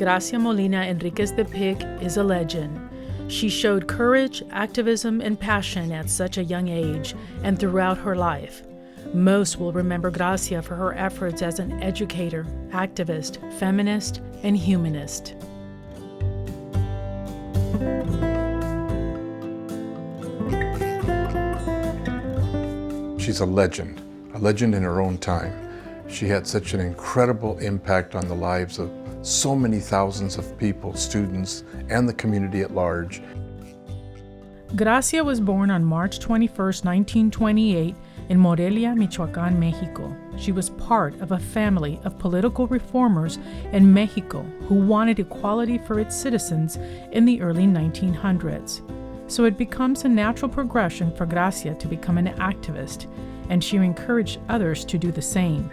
Gracia Molina Enriquez de Pic is a legend. She showed courage, activism, and passion at such a young age and throughout her life. Most will remember Gracia for her efforts as an educator, activist, feminist, and humanist. She's a legend in her own time. She had such an incredible impact on the lives of so many thousands of people, students, and the community at large. Gracia was born on March 21, 1928, in Morelia, Michoacán, Mexico. She was part of a family of political reformers in Mexico who wanted equality for its citizens in the early 1900s. So it becomes a natural progression for Gracia to become an activist, and she encouraged others to do the same.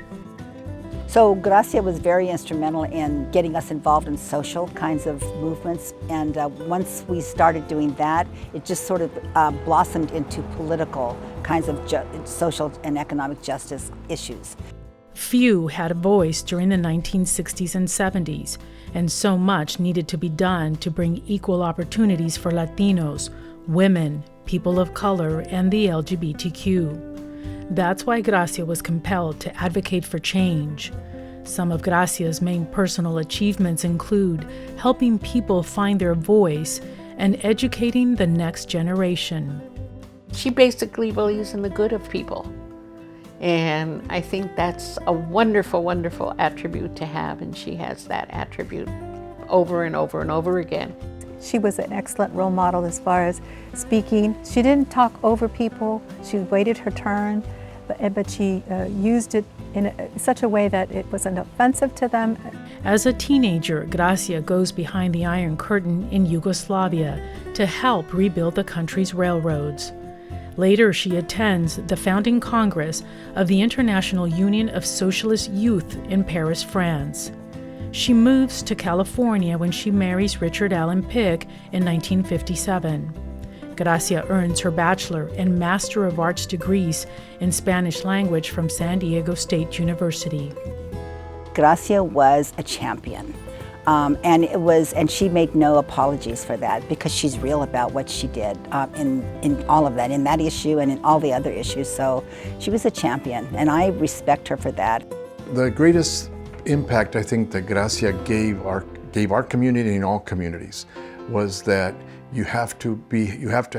So Gracia was very instrumental in getting us involved in social kinds of movements, and once we started doing that, it just sort of blossomed into political kinds of social and economic justice issues. Few had a voice during the 1960s and 70s, and so much needed to be done to bring equal opportunities for Latinos, women, people of color, and the LGBTQ. That's why Gracia was compelled to advocate for change. Some of Gracia's main personal achievements include helping people find their voice and educating the next generation. She basically believes in the good of people. And I think that's a wonderful, wonderful attribute to have, and she has that attribute over and over and over again. She was an excellent role model as far as speaking. She didn't talk over people. She waited her turn, but she used it in such a way that it wasn't offensive to them. As a teenager, Gracia goes behind the Iron Curtain in Yugoslavia to help rebuild the country's railroads. Later, she attends the founding Congress of the International Union of Socialist Youth in Paris, France. She moves to California when she marries Richard Allen Pic in 1957. Gracia earns her Bachelor and Master of Arts degrees in Spanish language from San Diego State University. Gracia was a champion, and she made no apologies for that because she's real about what she did in all of that, in that issue and in all the other issues. So she was a champion, and I respect her for that. The greatest impact I think that Gracia gave our community and all communities was that you have to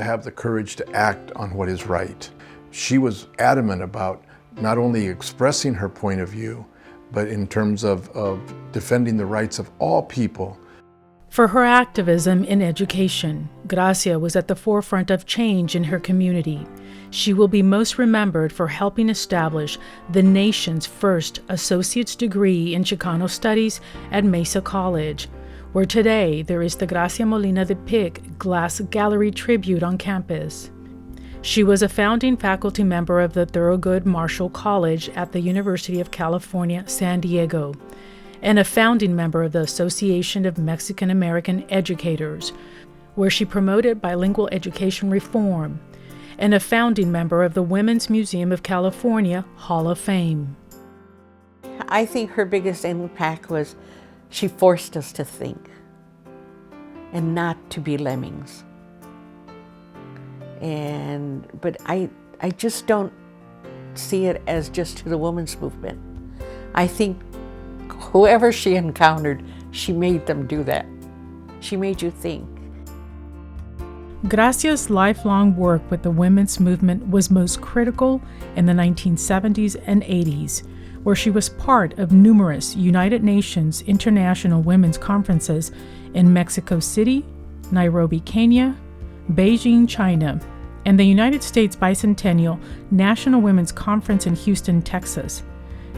have the courage to act on what is right. She was adamant about not only expressing her point of view, but in terms of defending the rights of all people. For her activism in education, Gracia was at the forefront of change in her community. She will be most remembered for helping establish the nation's first associate's degree in Chicano Studies at Mesa College, where today there is the Gracia Molina de Pic Glass Gallery tribute on campus. She was a founding faculty member of the Thurgood Marshall College at the University of California, San Diego, and a founding member of the Association of Mexican American Educators, where she promoted bilingual education reform, and a founding member of the Women's Museum of California Hall of Fame. I think her biggest impact was she forced us to think and not to be lemmings. But I just don't see it as just to the women's movement. I think whoever she encountered, she made them do that. She made you think. Gracia's lifelong work with the women's movement was most critical in the 1970s and 80s, where she was part of numerous United Nations International Women's Conferences in Mexico City, Nairobi, Kenya, Beijing, China, and the United States Bicentennial National Women's Conference in Houston, Texas.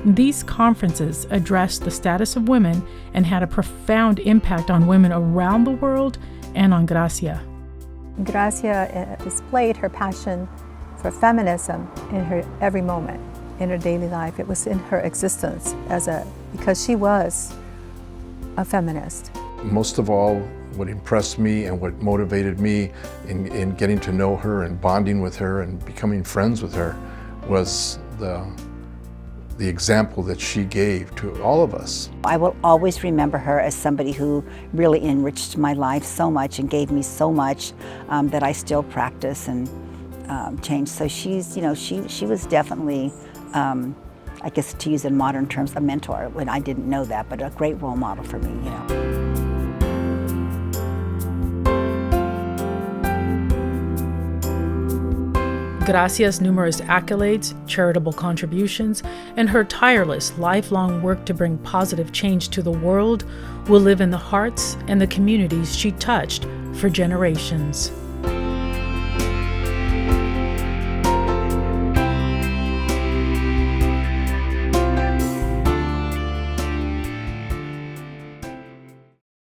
These conferences addressed the status of women and had a profound impact on women around the world and on Gracia. Gracia displayed her passion for feminism in her every moment in her daily life. It was in her existence because she was a feminist. Most of all, what impressed me and what motivated me in getting to know her and bonding with her and becoming friends with her was the the example that she gave to all of us. I will always remember her as somebody who really enriched my life so much and gave me so much that I still practice and change. So she's, you know, she was definitely, I guess to use in modern terms, a mentor when I didn't know that, but a great role model for me, you know. Gracia's numerous accolades, charitable contributions, and her tireless, lifelong work to bring positive change to the world will live in the hearts and the communities she touched for generations.